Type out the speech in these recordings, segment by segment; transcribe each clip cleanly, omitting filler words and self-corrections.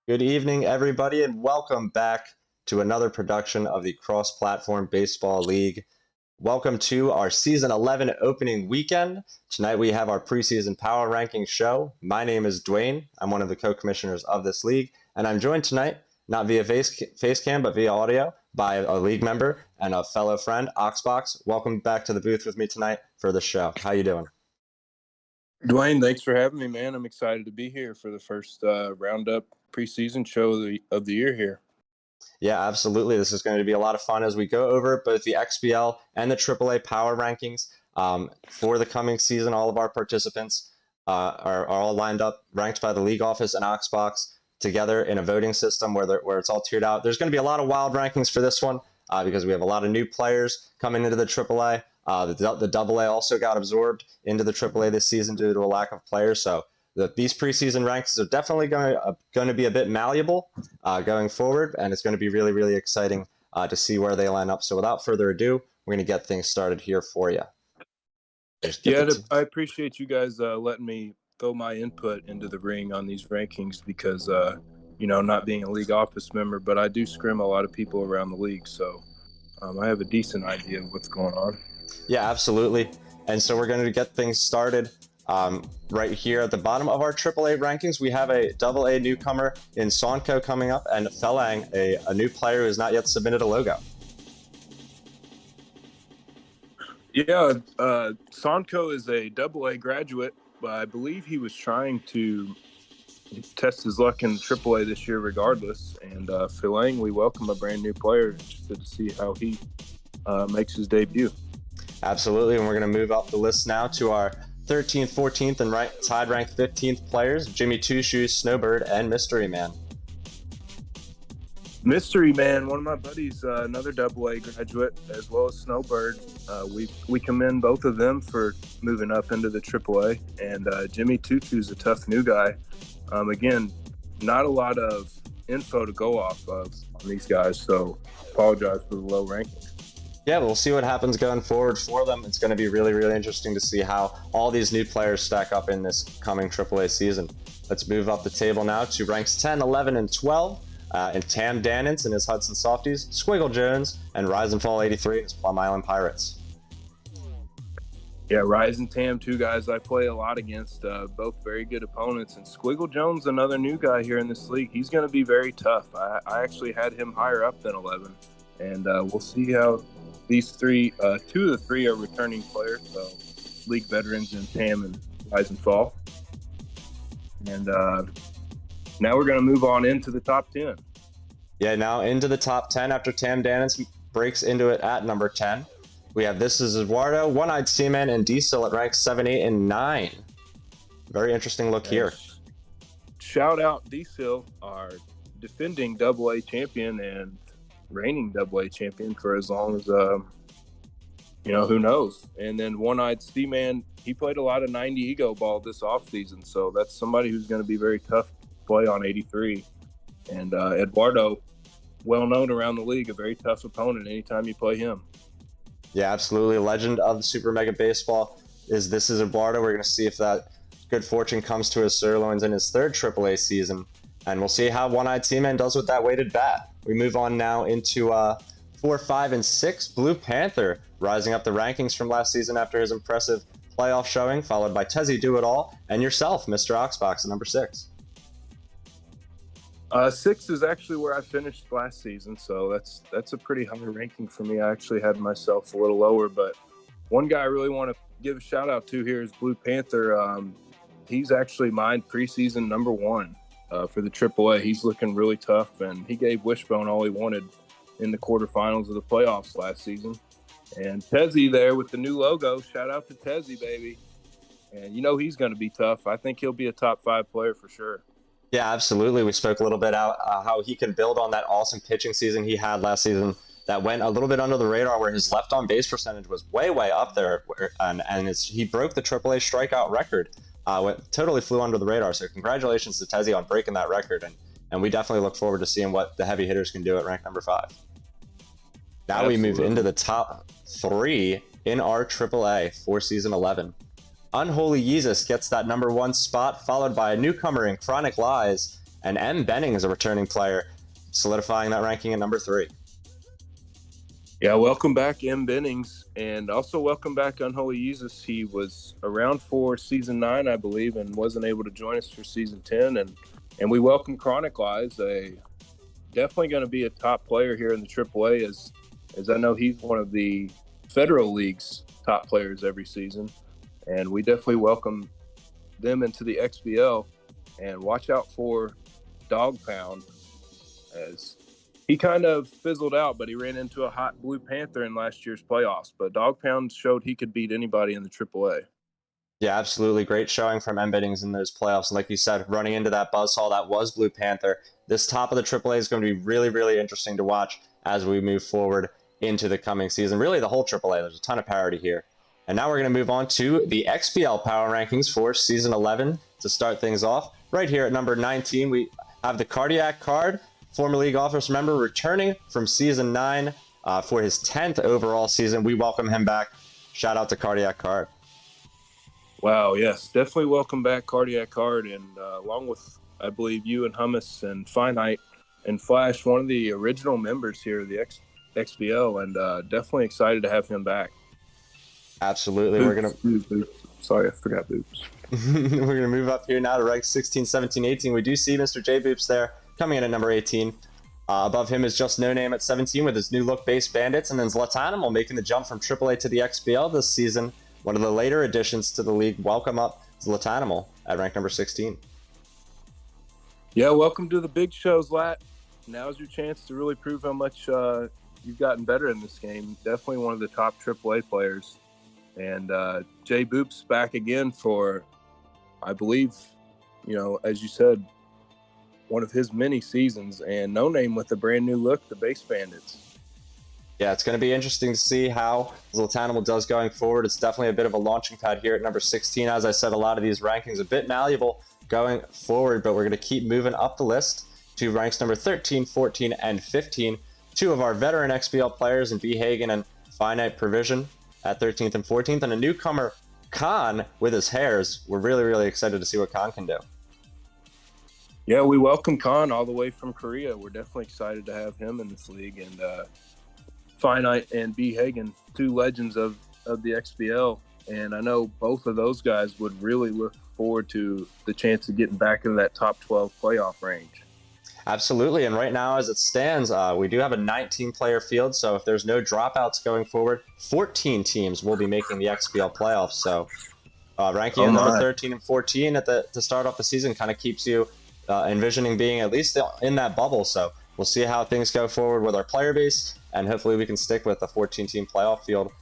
Good evening, everybody, and welcome back to another production of the Cross Platform Baseball League. Welcome to our Season 11 opening weekend. Tonight we have our preseason power rankings show. My name is Dwayne. I'm one of the co-commissioners of this league, and I'm joined tonight, not via face cam, but via audio, by a league member and a fellow friend, Oxbox. Welcome back to the booth with me tonight for the show. How you doing? Dwayne, thanks for having me, man. I'm excited to be here for the first roundup preseason show of the year here. Yeah, absolutely. This is going to be a lot of fun as we go over both the XBL and the AAA power rankings for the coming season. All of our participants are all lined up, ranked by the league office and Oxbox together in a voting system where it's all tiered out. There's going to be a lot of wild rankings for this one because we have a lot of new players coming into the AAA. The AA also got absorbed into the AAA this season due to a lack of players. So these preseason rankings are definitely going to be a bit malleable going forward, and it's going to be really, really exciting to see where they line up. So without further ado, we're going to get things started here for you. I appreciate you guys letting me throw my input into the ring on these rankings because, not being a league office member, but I do scrim a lot of people around the league. So I have a decent idea of what's going on. Yeah, absolutely. And so we're going to get things started right here at the bottom of our AAA rankings. We have a AA newcomer in Sonko coming up, and Felang, a new player who has not yet submitted a logo. Yeah, Sonko is a AA graduate, but I believe he was trying to test his luck in AAA this year regardless. And Felang, we welcome a brand new player. Interested to see how he makes his debut. Absolutely, and we're going to move up the list now to our 13th, 14th, and tied ranked 15th players, Jimmy Two Shoes, Snowbird, and Mystery Man. Mystery Man, one of my buddies, another AA graduate, as well as Snowbird. We commend both of them for moving up into the AAA. And Jimmy Two Shoes, a tough new guy. Again, not a lot of info to go off of on these guys, so apologize for the low ranking. Yeah, we'll see what happens going forward for them. It's going to be really, really interesting to see how all these new players stack up in this coming AAA season. Let's move up the table now to ranks 10, 11, and 12. And Tam Dannins and his Hudson Softies, Squiggle Jones, and Rise and Fall 83 and his Plum Island Pirates. Yeah, Rise and Tam, two guys I play a lot against, both very good opponents. And Squiggle Jones, another new guy here in this league. He's going to be very tough. I actually had him higher up than 11. And we'll see how these three, two of the three are returning players, so league veterans in Tam and Rise and Fall. And now we're going to move on into the top 10. Yeah, now into the top 10 after Tam Dannins breaks into it at number 10. We have This Is Eduardo, One-Eyed Seaman, and Diesel at ranks 7, 8, and 9. Very interesting look here. Shout out Diesel, our defending AA champion and reigning AA champion for as long as, who knows. And then One-Eyed Seaman, he played a lot of 90 ego ball this offseason, so that's somebody who's going to be very tough to play on 83. And Eduardo, well known around the league, a very tough opponent anytime you play him. Yeah, absolutely. Legend of the Super Mega Baseball is This Is Eduardo. We're going to see if that good fortune comes to his sirloins in his third AAA season. And we'll see how One-Eyed Seaman does with that weighted bat. We move on now into 4, 5, and 6. Blue Panther rising up the rankings from last season after his impressive playoff showing, followed by Tezzy Do It All and yourself, Mr. Oxbox, at number 6. 6 is actually where I finished last season, so that's a pretty high ranking for me. I actually had myself a little lower, but one guy I really want to give a shout out to here is Blue Panther. He's actually mine preseason number 1 for the AAA. He's looking really tough, and he gave Wishbone all he wanted in the quarterfinals of the playoffs last season. And Tezzy there with the new logo. Shout out to Tezzy, baby. And he's going to be tough. I think he'll be a top 5 player for sure. Yeah, absolutely. We spoke a little bit about how he can build on that awesome pitching season he had last season that went a little bit under the radar, where his left on base percentage was way, way up there. And he broke the AAA strikeout record. Totally flew under the radar. So congratulations to Tezzy on breaking that record. And we definitely look forward to seeing what the heavy hitters can do at rank number 5. Now Absolutely. We move into the top 3 in our AAA for season 11. Unholy Yeezus gets that number 1 spot, followed by a newcomer in Chronic Lies, and M. Benning is a returning player, solidifying that ranking at number 3. Yeah, welcome back, M. Bennings, and also welcome back, Unholy Yeezus. He was around for season 9, I believe, and wasn't able to join us for season 10, and we welcome Chronic Lies, definitely going to be a top player here in the AAA, as I know he's one of the Federal League's top players every season. And we definitely welcome them into the XBL. And watch out for Dog Pound, as he kind of fizzled out, but he ran into a hot Blue Panther in last year's playoffs. But Dog Pound showed he could beat anybody in the AAA. Yeah, absolutely. Great showing from M. Biddings in those playoffs. And like you said, running into that buzzsaw that was Blue Panther, this top of the AAA is going to be really, really interesting to watch as we move forward into the coming season. Really, the whole AAA. There's a ton of parity here. And now we're going to move on to the XBL Power Rankings for Season 11 to start things off. Right here at number 19, we have the Cardiac Card, former league office member, returning from Season 9 for his 10th overall season. We welcome him back. Shout out to Cardiac Card. Wow, yes, definitely welcome back, Cardiac Card. And along with, I believe, you and Hummus and Finite and Flash, one of the original members here of the XBL, and definitely excited to have him back. Absolutely. Boops. Sorry, I forgot Boops. We're going to move up here now to rank 16, 17, 18. We do see Mr. J Boops there coming in at number 18. Above him is Just No Name at 17 with his new look base Bandits, and then Zlatanimal making the jump from AAA to the XBL this season. One of the later additions to the league. Welcome up Zlatanimal at rank number 16. Yeah, welcome to the big show, Zlat. Now's your chance to really prove how much you've gotten better in this game. Definitely one of the top AAA players. And Jay Boop's back again for, I believe, as you said, one of his many seasons. And No Name with a brand new look, the Base Bandits. Yeah, it's going to be interesting to see how Zlatanimal does going forward. It's definitely a bit of a launching pad here at number 16. As I said, a lot of these rankings a bit malleable going forward, but we're going to keep moving up the list to ranks number 13, 14, and 15. Two of our veteran XBL players in B. Hagen and Finite Provision at 13th and 14th, and a newcomer, Khan, with his hairs. We're really, really excited to see what Khan can do. Yeah, we welcome Khan all the way from Korea. We're definitely excited to have him in this league. And Finite and B. Hagen, two legends of the XBL. And I know both of those guys would really look forward to the chance of getting back into that top 12 playoff range. Absolutely, and right now as it stands, we do have a 19-player field, so if there's no dropouts going forward, 14 teams will be making the XBL playoffs. So ranking at number 13 and 14 to start off the season kind of keeps you envisioning being at least in that bubble. So we'll see how things go forward with our player base, and hopefully we can stick with the 14-team playoff field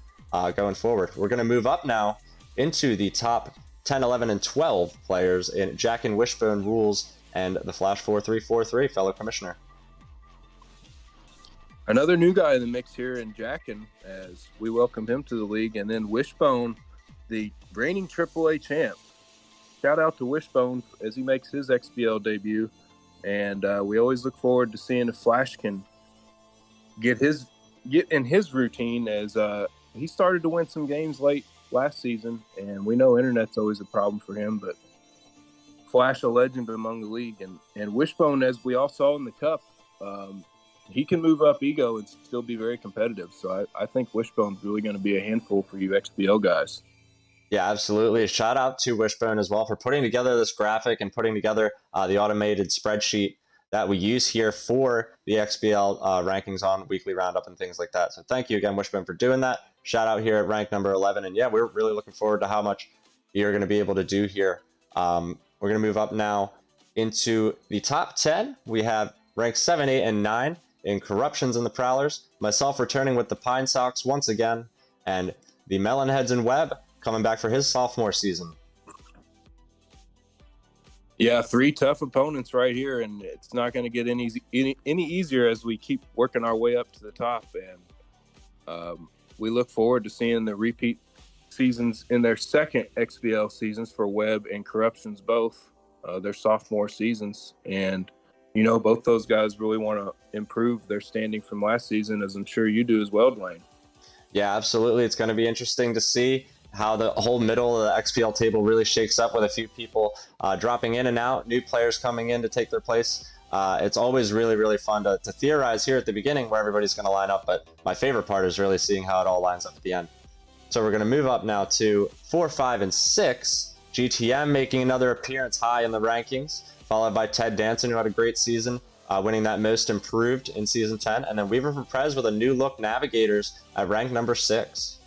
going forward. We're going to move up now into the top 10, 11, and 12 players in Jack and Wishbone rules and the Flash 4343, fellow commissioner. Another new guy in the mix here in Jackin, as we welcome him to the league. And then Wishbone, the reigning AAA champ. Shout out to Wishbone as he makes his XBL debut. And we always look forward to seeing if Flash can get in his routine, as he started to win some games late last season. And we know internet's always a problem for him, but Flash, a legend among the league, and Wishbone, as we all saw in the Cup, he can move up ego and still be very competitive. So I think Wishbone's really going to be a handful for you XBL guys. Yeah, absolutely. A shout out to Wishbone as well for putting together this graphic and putting together the automated spreadsheet that we use here for the XBL rankings on weekly roundup and things like that. So thank you again, Wishbone, for doing that. Shout out here at rank number 11. And yeah, we're really looking forward to how much you're going to be able to do here. We're going to move up now into the top 10. We have ranks 7, 8, and 9 in Corruptions and the Prowlers. Myself returning with the Pine Sox once again. And the Melonheads and Webb coming back for his sophomore season. Yeah, 3 tough opponents right here. And it's not going to get any easier as we keep working our way up to the top. And we look forward to seeing the repeat seasons in their second XBL seasons for Webb and Corruptions, both their sophomore seasons. And both those guys really want to improve their standing from last season, as I'm sure you do as well, Dwayne. Yeah, absolutely. It's going to be interesting to see how the whole middle of the XBL table really shakes up with a few people dropping in and out, new players coming in to take their place. It's always really, really fun to theorize here at the beginning where everybody's going to line up, but my favorite part is really seeing how it all lines up at the end. So we're going to move up now to 4, 5, and 6. GTM making another appearance high in the rankings, followed by Ted Danson, who had a great season, winning that Most Improved in Season 10. And then Weaver from Prez with a new look Navigators at rank number 6.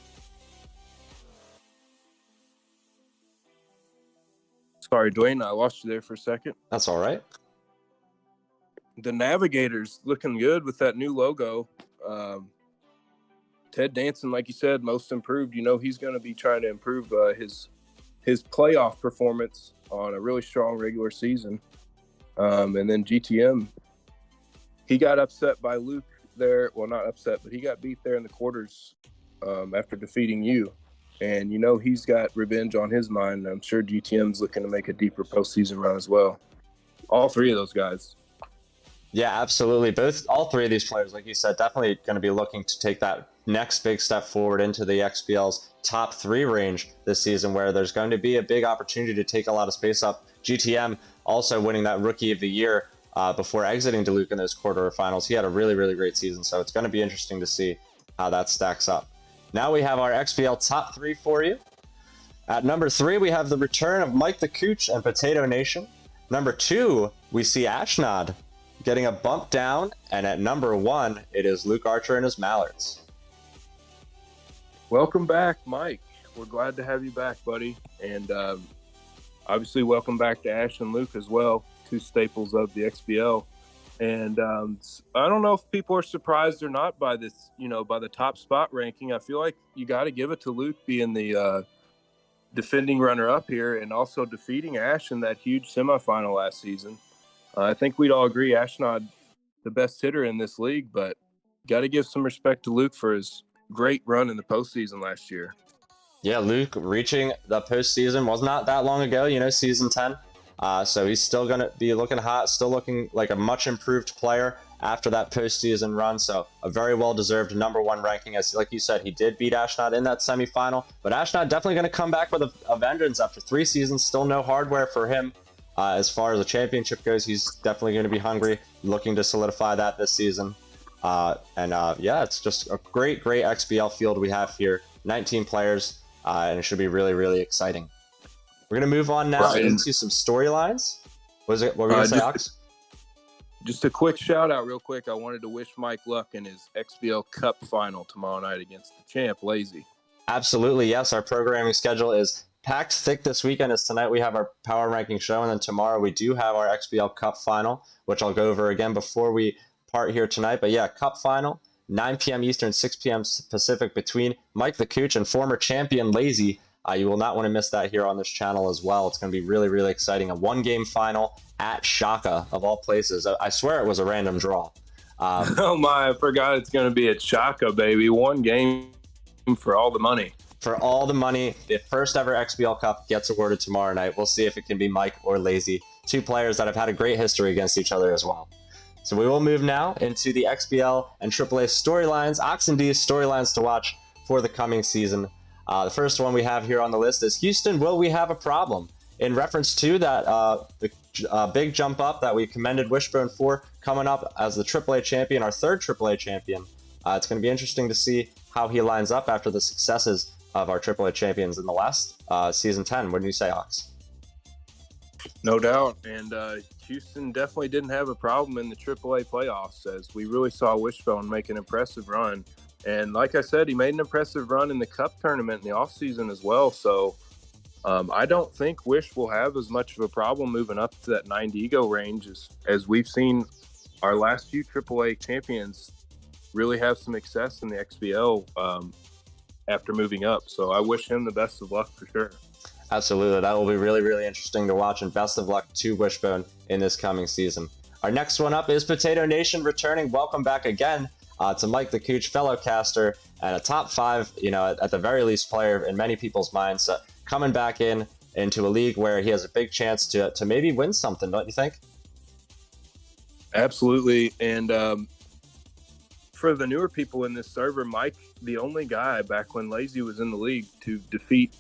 Sorry, Dwayne, I lost you there for a second. That's all right. The Navigators looking good with that new logo. Ted Danson, like you said, Most Improved. He's going to be trying to improve his playoff performance on a really strong regular season. And then GTM, he got upset by Luke there. Well, not upset, but he got beat there in the quarters after defeating you. And he's got revenge on his mind. I'm sure GTM's looking to make a deeper postseason run as well. All 3 of those guys. Yeah, absolutely. All 3 of these players, like you said, definitely going to be looking to take that next big step forward into the XBL's top 3 range this season, where there's going to be a big opportunity to take a lot of space up. GTM also winning that Rookie of the Year before exiting Duluth in those quarterfinals. He had a really, really great season, so it's going to be interesting to see how that stacks up. Now we have our XBL top 3 for you. At number 3, we have the return of Mike the Cooch and Potato Nation. Number 2, we see Ashnod getting a bump down. And at number 1, it is Luke Archer and his Mallards. Welcome back, Mike. We're glad to have you back, buddy. And obviously, welcome back to Ash and Luke as well, 2 staples of the XBL. And I don't know if people are surprised or not by this, by the top spot ranking. I feel like you got to give it to Luke being the defending runner-up here and also defeating Ash in that huge semifinal last season. I think we'd all agree Ashnod the best hitter in this league, but got to give some respect to Luke for his great run in the postseason last year. Yeah, Luke reaching the postseason was not that long ago, season 10. So he's still going to be looking hot, still looking like a much improved player after that postseason run. So a very well-deserved number 1 ranking. As like you said, he did beat Ashnod in that semifinal, but Ashnod definitely going to come back with a vengeance after 3 seasons. Still no hardware for him. As far as the championship goes, he's definitely going to be hungry, looking to solidify that this season. Yeah, it's just a great XBL field we have here. 19 players, and it should be really, really exciting. We're going to move on now into some storylines. What were we going to say, Ox? Just a quick shout out real quick. I wanted to wish Mike luck in his XBL Cup final tomorrow night against the champ, Lazy. Absolutely, yes. Our programming schedule is packed thick this weekend, as tonight we have our power ranking show, and then tomorrow we do have our XBL Cup final, which I'll go over again before we part here tonight. But yeah, Cup final, 9 p.m. Eastern, 6 p.m. Pacific, between Mike the Cooch and former champion Lazy. You will not want to miss that here on this channel as well. It's going to be really, really exciting. A 1-game final at Shaka, of all places. I swear it was a random draw. Oh my, I forgot it's going to be at Shaka, baby. 1 game for all the money. For all the money, the first ever XBL Cup gets awarded tomorrow night. We'll see if it can be Mike or Lazy, 2 players that have had a great history against each other as well. So we will move now into the XBL and AAA storylines, Ox and D's storylines to watch for the coming season. The first one we have here on the list is Houston, will we have a problem? In reference to that the big jump up that we commended Wishbone for coming up as the AAA champion, our 3rd AAA champion. It's going to be interesting to see how he lines up after the successes of our AAA champions in the last season 10. What do you say, Ox? No doubt. And Houston definitely didn't have a problem in the AAA playoffs, as we really saw Wishbone make an impressive run. And like I said, he made an impressive run in the Cup tournament in the offseason as well. So I don't think Wish will have as much of a problem moving up to that 90 ego range as we've seen our last few AAA champions really have some success in the XBL after moving up. So I wish him the best of luck for sure. Absolutely. That will be really, really interesting to watch, and best of luck to Wishbone in this coming season. Our next one up is Potato Nation returning. Welcome back again to Mike the Cooch, fellow caster, and a top 5, at the very least, player in many people's minds. Coming back into a league where he has a big chance to maybe win something, don't you think? Absolutely. And for the newer people in this server, Mike, the only guy back when Lazy was in the league to defeat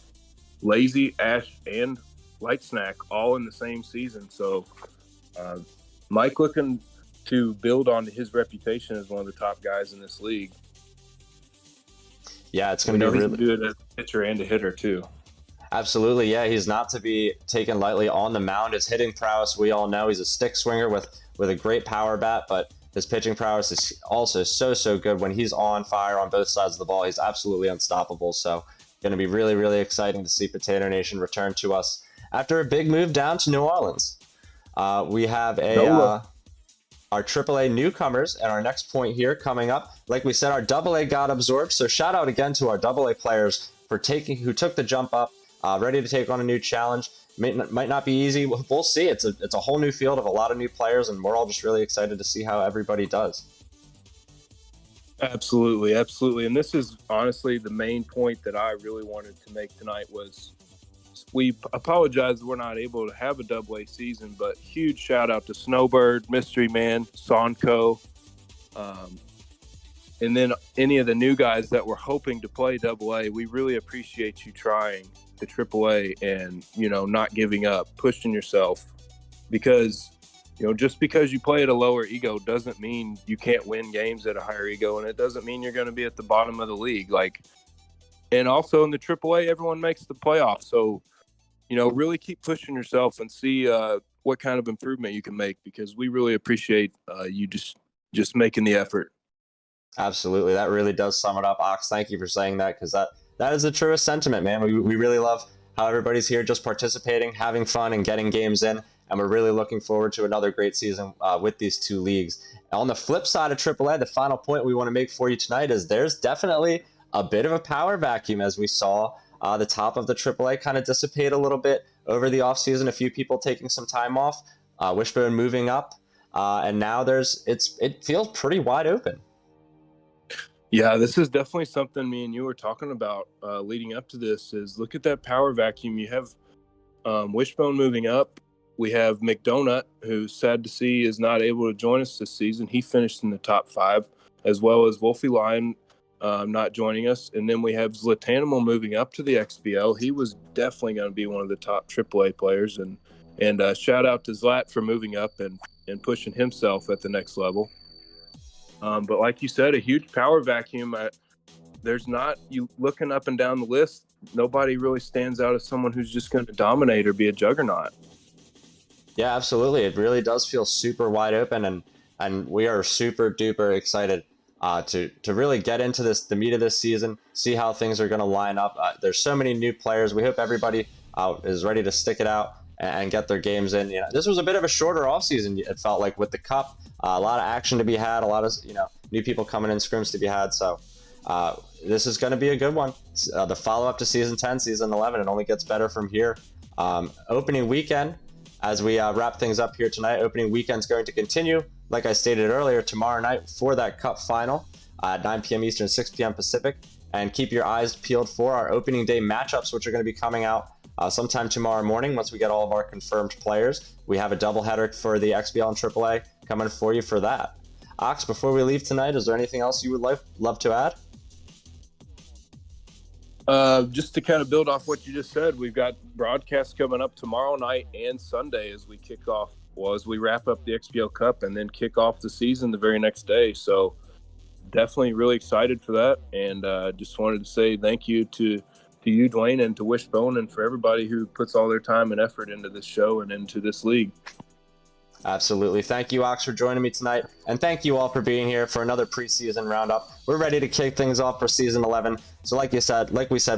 Lazy, Ash, and Light Snack all in the same season. So Mike looking to build on his reputation as one of the top guys in this league. Yeah, it's going to be really do it as a pitcher and a hitter too. Absolutely, yeah. He's not to be taken lightly on the mound. His hitting prowess, we all know, he's a stick swinger with a great power bat, but his pitching prowess is also so good. When he's on fire on both sides of the ball, he's absolutely unstoppable. So going to be really, really exciting to see Potato Nation return to us after a big move down to New Orleans. We have our AAA newcomers, and our next point here coming up. Like we said, our AA got absorbed, so shout out again to our AA players who took the jump up, ready to take on a new challenge. Might not be easy. We'll see. It's a whole new field of a lot of new players, and we're all just really excited to see how everybody does. Absolutely. And this is honestly the main point that I really wanted to make tonight was we apologize we're not able to have a AA season, but huge shout out to Snowbird, Mystery Man, Sonko, and then any of the new guys that were hoping to play AA. We really appreciate you trying the AAA and, not giving up, pushing yourself, because, just because you play at a lower ego doesn't mean you can't win games at a higher ego, and it doesn't mean you're going to be at the bottom of the league. Like, and also in the AAA, everyone makes the playoffs. So, really keep pushing yourself and see what kind of improvement you can make, because we really appreciate you just making the effort. Absolutely. That really does sum it up. Ox, thank you for saying that, because that is the truest sentiment, man. We really love how everybody's here just participating, having fun, and getting games in. And we're really looking forward to another great season with these two leagues. On the flip side of AAA, the final point we want to make for you tonight is there's definitely a bit of a power vacuum, as we saw the top of the AAA kind of dissipate a little bit over the offseason. A few people taking some time off, Wishbone moving up, and now it feels pretty wide open. Yeah, this is definitely something me and you were talking about leading up to this. Is look at that power vacuum. You have Wishbone moving up. We have McDonut, who's sad to see is not able to join us this season. He finished in the top 5, as well as Wolfie Lion not joining us. And then we have Zlatanimal moving up to the XBL. He was definitely going to be one of the top AAA players. And shout out to Zlat for moving up and pushing himself at the next level. But like you said, a huge power vacuum. There's not, you looking up and down the list, nobody really stands out as someone who's just going to dominate or be a juggernaut. Yeah, absolutely. It really does feel super wide open, and we are super duper excited to really get into the meat of this season, see how things are going to line up. There's so many new players. We hope everybody is ready to stick it out and get their games in. This was a bit of a shorter offseason, it felt like, with the Cup. A lot of action to be had, a lot of new people coming in, scrims to be had. So this is going to be a good one. The follow-up to Season 10, Season 11, it only gets better from here. Opening weekend, as we wrap things up here tonight, opening weekend's going to continue, like I stated earlier, tomorrow night for that Cup final at 9 p.m. Eastern, 6 p.m. Pacific. And keep your eyes peeled for our opening day matchups, which are going to be coming out sometime tomorrow morning once we get all of our confirmed players. We have a doubleheader for the XBL and AAA coming for you for that. Ox, before we leave tonight, is there anything else you would love to add? Just to kind of build off what you just said, we've got broadcasts coming up tomorrow night and Sunday as we kick off, as we wrap up the XBL Cup and then kick off the season the very next day. So definitely really excited for that. And just wanted to say thank you to you, Dwayne, and to Wishbone, and for everybody who puts all their time and effort into this show and into this league. Absolutely. Thank you, Ox, for joining me tonight. And thank you all for being here for another preseason roundup. We're ready to kick things off for Season 11. So like we said,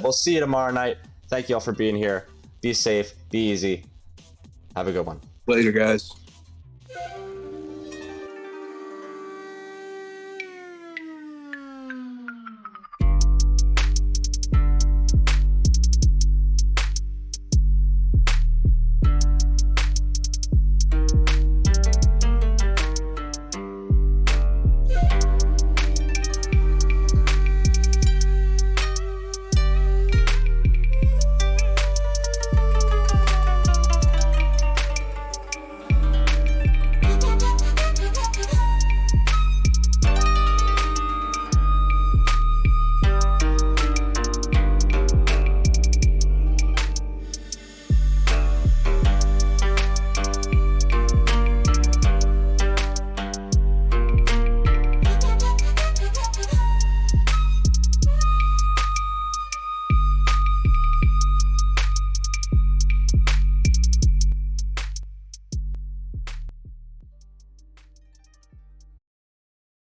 we'll see you tomorrow night. Thank you all for being here. Be safe. Be easy. Have a good one. Later, guys.